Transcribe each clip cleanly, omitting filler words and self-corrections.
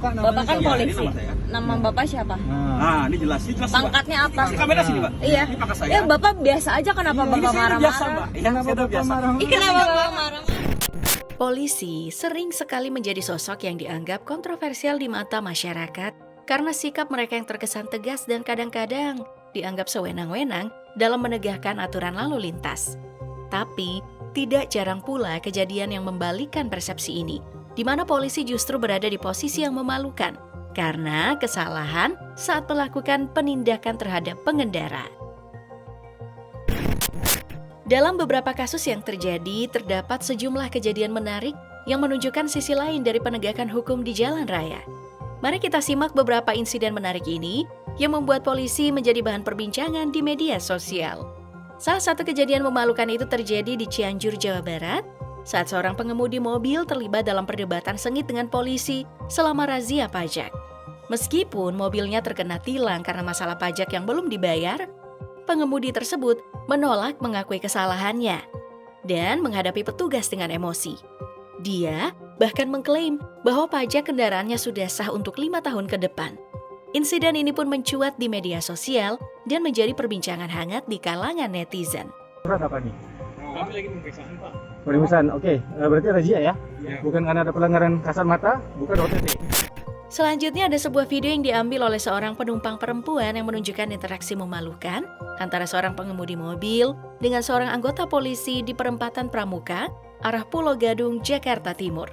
Bapak namanya Bapak kan siapa? polisi. Ini nama saya. Nama Bapak siapa? Nah, ini jelas Pak. Pangkatnya apa? Ini kamera sini, Pak. Iya. Ini pangkat saya. Ya Bapak biasa aja, kenapa Ini Bapak saya udah biasa, Mbak. marah-marah? Iya, Kenapa saya udah Bapak biasa. marah? Ih, kenapa Bapak marah? Polisi sering sekali menjadi sosok yang dianggap kontroversial di mata masyarakat karena sikap mereka yang terkesan tegas dan kadang-kadang dianggap sewenang-wenang dalam menegakkan aturan lalu lintas. Tapi, tidak jarang pula kejadian yang membalikkan persepsi ini, di mana polisi justru berada di posisi yang memalukan karena kesalahan saat melakukan penindakan terhadap pengendara. Dalam beberapa kasus yang terjadi, terdapat sejumlah kejadian menarik yang menunjukkan sisi lain dari penegakan hukum di jalan raya. Mari kita simak beberapa insiden menarik ini yang membuat polisi menjadi bahan perbincangan di media sosial. Salah satu kejadian memalukan itu terjadi di Cianjur, Jawa Barat, saat seorang pengemudi mobil terlibat dalam perdebatan sengit dengan polisi selama razia pajak. Meskipun mobilnya terkena tilang karena masalah pajak yang belum dibayar, pengemudi tersebut menolak mengakui kesalahannya dan menghadapi petugas dengan emosi. Dia bahkan mengklaim bahwa pajak kendaraannya sudah sah untuk 5 tahun ke depan. Insiden ini pun mencuat di media sosial dan menjadi perbincangan hangat di kalangan netizen. Surat apa nih? Kami lagi pemeriksaan, Pak. Pemeriksaan, oke. Berarti razia ya? Iya. Bukan karena ada pelanggaran kasat mata, bukan OTT. Selanjutnya ada sebuah video yang diambil oleh seorang penumpang perempuan yang menunjukkan interaksi memalukan antara seorang pengemudi mobil dengan seorang anggota polisi di perempatan Pramuka, arah Pulau Gadung, Jakarta Timur.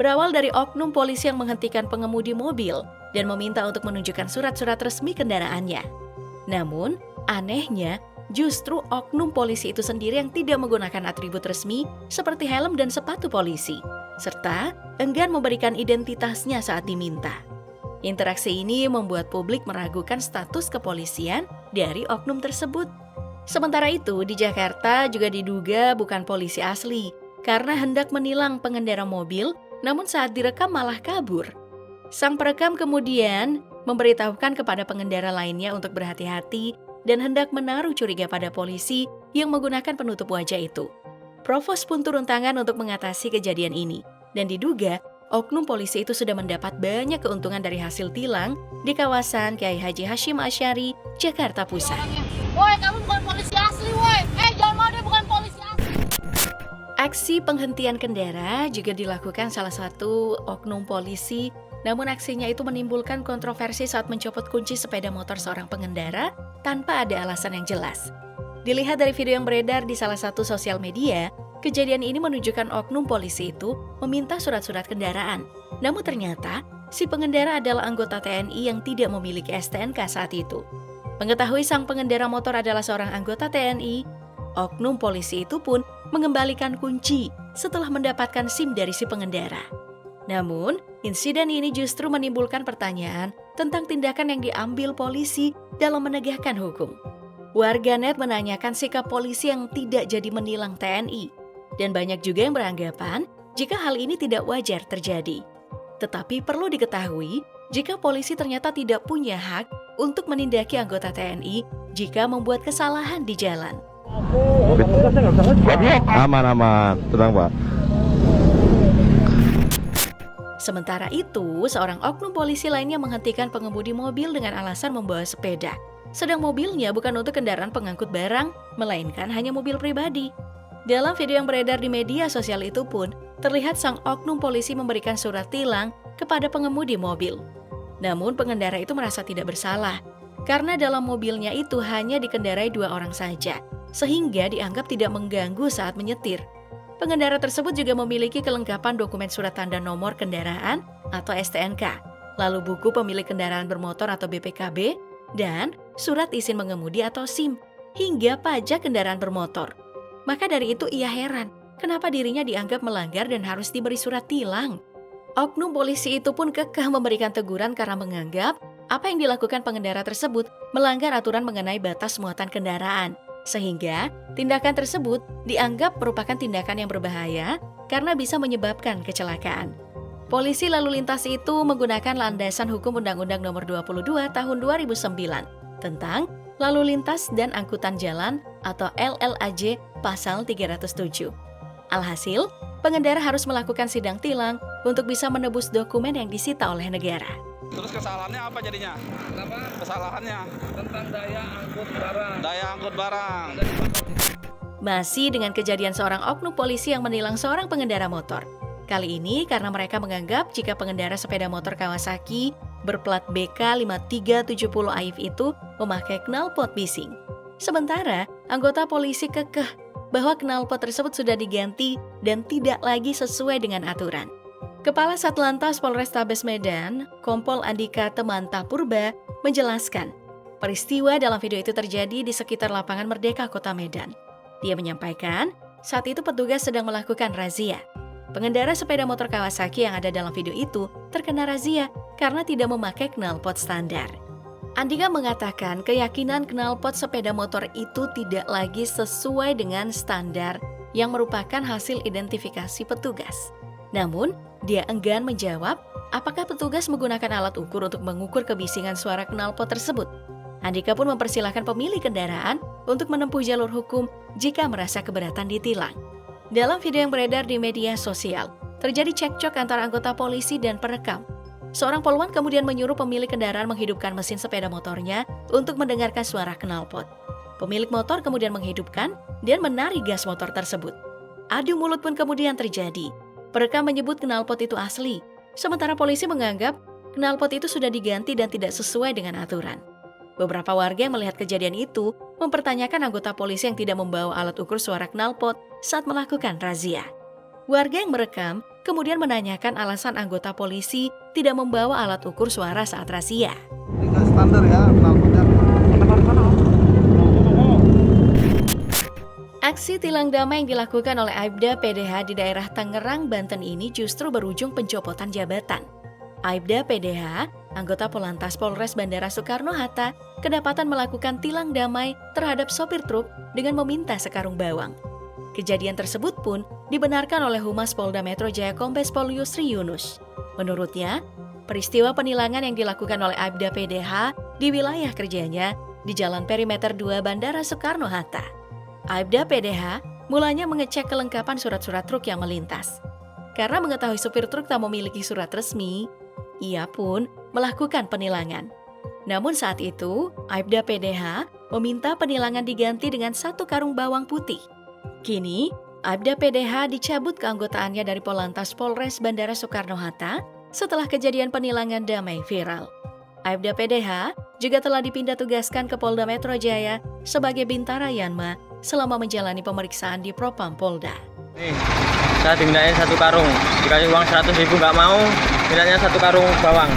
Berawal dari oknum polisi yang menghentikan pengemudi mobil dan meminta untuk menunjukkan surat-surat resmi kendaraannya. Namun, anehnya, justru oknum polisi itu sendiri yang tidak menggunakan atribut resmi seperti helm dan sepatu polisi, serta enggan memberikan identitasnya saat diminta. Interaksi ini membuat publik meragukan status kepolisian dari oknum tersebut. Sementara itu, di Jakarta juga diduga bukan polisi asli karena hendak menilang pengendara mobil, namun saat direkam malah kabur. Sang perekam kemudian memberitahukan kepada pengendara lainnya untuk berhati-hati dan hendak menaruh curiga pada polisi yang menggunakan penutup wajah itu. Provos pun turun tangan untuk mengatasi kejadian ini, dan diduga oknum polisi itu sudah mendapat banyak keuntungan dari hasil tilang di kawasan Kiai Haji Hashim Asy'ari, Jakarta Pusat. Woi, kamu bukan polisi asli, woi. Jangan mau dia bukan polisi asli. Aksi penghentian kendara juga dilakukan salah satu oknum polisi, namun aksinya itu menimbulkan kontroversi saat mencopot kunci sepeda motor seorang pengendara tanpa ada alasan yang jelas. Dilihat dari video yang beredar di salah satu sosial media, kejadian ini menunjukkan oknum polisi itu meminta surat-surat kendaraan. Namun ternyata, si pengendara adalah anggota TNI yang tidak memiliki STNK saat itu. Mengetahui sang pengendara motor adalah seorang anggota TNI, oknum polisi itu pun mengembalikan kunci setelah mendapatkan SIM dari si pengendara. Namun, insiden ini justru menimbulkan pertanyaan tentang tindakan yang diambil polisi dalam menegakkan hukum. Warganet menanyakan sikap polisi yang tidak jadi menilang TNI, dan banyak juga yang beranggapan jika hal ini tidak wajar terjadi. Tetapi perlu diketahui, jika polisi ternyata tidak punya hak untuk menindaki anggota TNI jika membuat kesalahan di jalan. Aman, tenang Pak. Sementara itu, seorang oknum polisi lainnya menghentikan pengemudi mobil dengan alasan membawa sepeda. Sedang mobilnya bukan untuk kendaraan pengangkut barang, melainkan hanya mobil pribadi. Dalam video yang beredar di media sosial itu pun, terlihat sang oknum polisi memberikan surat tilang kepada pengemudi mobil. Namun pengendara itu merasa tidak bersalah, karena dalam mobilnya itu hanya dikendarai 2 orang saja, sehingga dianggap tidak mengganggu saat menyetir. Pengendara tersebut juga memiliki kelengkapan dokumen surat tanda nomor kendaraan atau STNK, lalu buku pemilik kendaraan bermotor atau BPKB, dan surat izin mengemudi atau SIM, hingga pajak kendaraan bermotor. Maka dari itu ia heran, kenapa dirinya dianggap melanggar dan harus diberi surat tilang. Oknum polisi itu pun kekeh memberikan teguran karena menganggap apa yang dilakukan pengendara tersebut melanggar aturan mengenai batas muatan kendaraan. Sehingga tindakan tersebut dianggap merupakan tindakan yang berbahaya karena bisa menyebabkan kecelakaan. Polisi lalu lintas itu menggunakan landasan hukum Undang-Undang Nomor 22 Tahun 2009 tentang Lalu Lintas dan Angkutan Jalan atau LLAJ Pasal 307. Alhasil, pengendara harus melakukan sidang tilang untuk bisa menebus dokumen yang disita oleh negara. Terus kesalahannya apa jadinya? Kenapa? Kesalahannya tentang daya angkut barang. Daya angkut barang. Masih dengan kejadian seorang oknum polisi yang menilang seorang pengendara motor. Kali ini karena mereka menganggap jika pengendara sepeda motor Kawasaki berplat BK 5370 AIF itu memakai knalpot bising. Sementara anggota polisi kekeh bahwa knalpot tersebut sudah diganti dan tidak lagi sesuai dengan aturan. Kepala Satlantas Polrestabes Medan, Kompol Andika Temanta Purba, menjelaskan peristiwa dalam video itu terjadi di sekitar lapangan Merdeka Kota Medan. Dia menyampaikan saat itu petugas sedang melakukan razia. Pengendara sepeda motor Kawasaki yang ada dalam video itu terkena razia karena tidak memakai knalpot standar. Andika mengatakan keyakinan knalpot sepeda motor itu tidak lagi sesuai dengan standar yang merupakan hasil identifikasi petugas. Namun, dia enggan menjawab apakah petugas menggunakan alat ukur untuk mengukur kebisingan suara knalpot tersebut. Andika pun mempersilahkan pemilik kendaraan untuk menempuh jalur hukum jika merasa keberatan ditilang. Dalam video yang beredar di media sosial, terjadi cekcok antara anggota polisi dan perekam. Seorang poluan kemudian menyuruh pemilik kendaraan menghidupkan mesin sepeda motornya untuk mendengarkan suara knalpot. Pemilik motor kemudian menghidupkan dan menarik gas motor tersebut. Adu mulut pun kemudian terjadi. Perekam menyebut knalpot itu asli, sementara polisi menganggap knalpot itu sudah diganti dan tidak sesuai dengan aturan. Beberapa warga yang melihat kejadian itu mempertanyakan anggota polisi yang tidak membawa alat ukur suara knalpot saat melakukan razia. Warga yang merekam kemudian menanyakan alasan anggota polisi tidak membawa alat ukur suara saat razia. Tidak standar ya knalpotnya. Aksi tilang damai yang dilakukan oleh Aibda PDH di daerah Tangerang, Banten ini justru berujung pencopotan jabatan. Aibda PDH, anggota Polantas Polres Bandara Soekarno-Hatta, kedapatan melakukan tilang damai terhadap sopir truk dengan meminta sekarung bawang. Kejadian tersebut pun dibenarkan oleh Humas Polda Metro Jaya Kombes Pol Yusri Yunus. Menurutnya, peristiwa penilangan yang dilakukan oleh Aibda PDH di wilayah kerjanya di Jalan Perimeter 2 Bandara Soekarno-Hatta. Aibda PDH mulanya mengecek kelengkapan surat-surat truk yang melintas. Karena mengetahui supir truk tak memiliki surat resmi, ia pun melakukan penilangan. Namun saat itu, Aibda PDH meminta penilangan diganti dengan 1 karung bawang putih. Kini, Aibda PDH dicabut keanggotaannya dari Polantas Polres Bandara Soekarno-Hatta setelah kejadian penilangan damai viral. Aibda PDH juga telah dipindah tugaskan ke Polda Metro Jaya sebagai Bintara Yanma selama menjalani pemeriksaan di Propam Polda. Nih, saya dimintain 1 karung, dikasih uang 100.000 nggak mau, mintanya 1 karung bawang.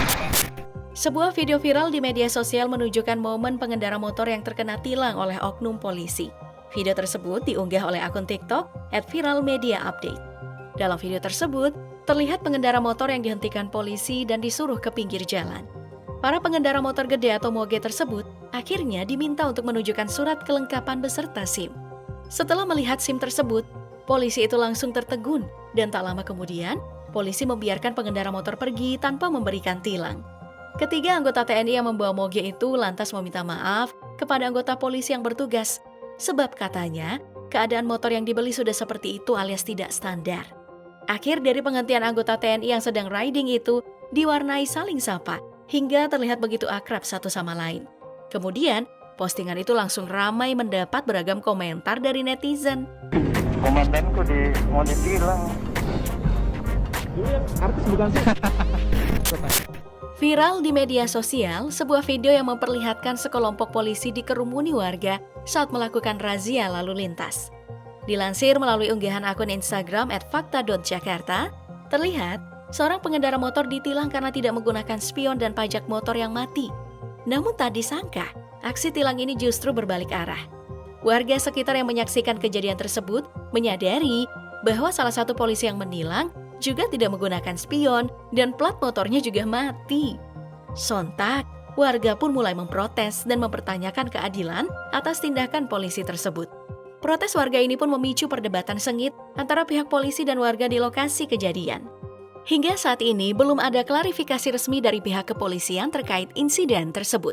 Sebuah video viral di media sosial menunjukkan momen pengendara motor yang terkena tilang oleh oknum polisi. Video tersebut diunggah oleh akun TikTok @viralmediaupdate. Dalam video tersebut, terlihat pengendara motor yang dihentikan polisi dan disuruh ke pinggir jalan. Para pengendara motor gede atau moge tersebut akhirnya diminta untuk menunjukkan surat kelengkapan beserta SIM. Setelah melihat SIM tersebut, polisi itu langsung tertegun dan tak lama kemudian, polisi membiarkan pengendara motor pergi tanpa memberikan tilang. Ketiga anggota TNI yang membawa moge itu lantas meminta maaf kepada anggota polisi yang bertugas, sebab katanya keadaan motor yang dibeli sudah seperti itu alias tidak standar. Akhir dari penghentian anggota TNI yang sedang riding itu diwarnai saling sapa, hingga terlihat begitu akrab satu sama lain. Kemudian, postingan itu langsung ramai mendapat beragam komentar dari netizen. Komandanku mau ditilang. Dulu yang artis bukan sih? Viral di media sosial, sebuah video yang memperlihatkan sekelompok polisi dikerumuni warga saat melakukan razia lalu lintas. Dilansir melalui unggahan akun Instagram @fakta.jakarta, terlihat seorang pengendara motor ditilang karena tidak menggunakan spion dan pajak motor yang mati. Namun tak disangka, aksi tilang ini justru berbalik arah. Warga sekitar yang menyaksikan kejadian tersebut menyadari bahwa salah satu polisi yang menilang juga tidak menggunakan spion dan plat motornya juga mati. Sontak, warga pun mulai memprotes dan mempertanyakan keadilan atas tindakan polisi tersebut. Protes warga ini pun memicu perdebatan sengit antara pihak polisi dan warga di lokasi kejadian. Hingga saat ini belum ada klarifikasi resmi dari pihak kepolisian terkait insiden tersebut.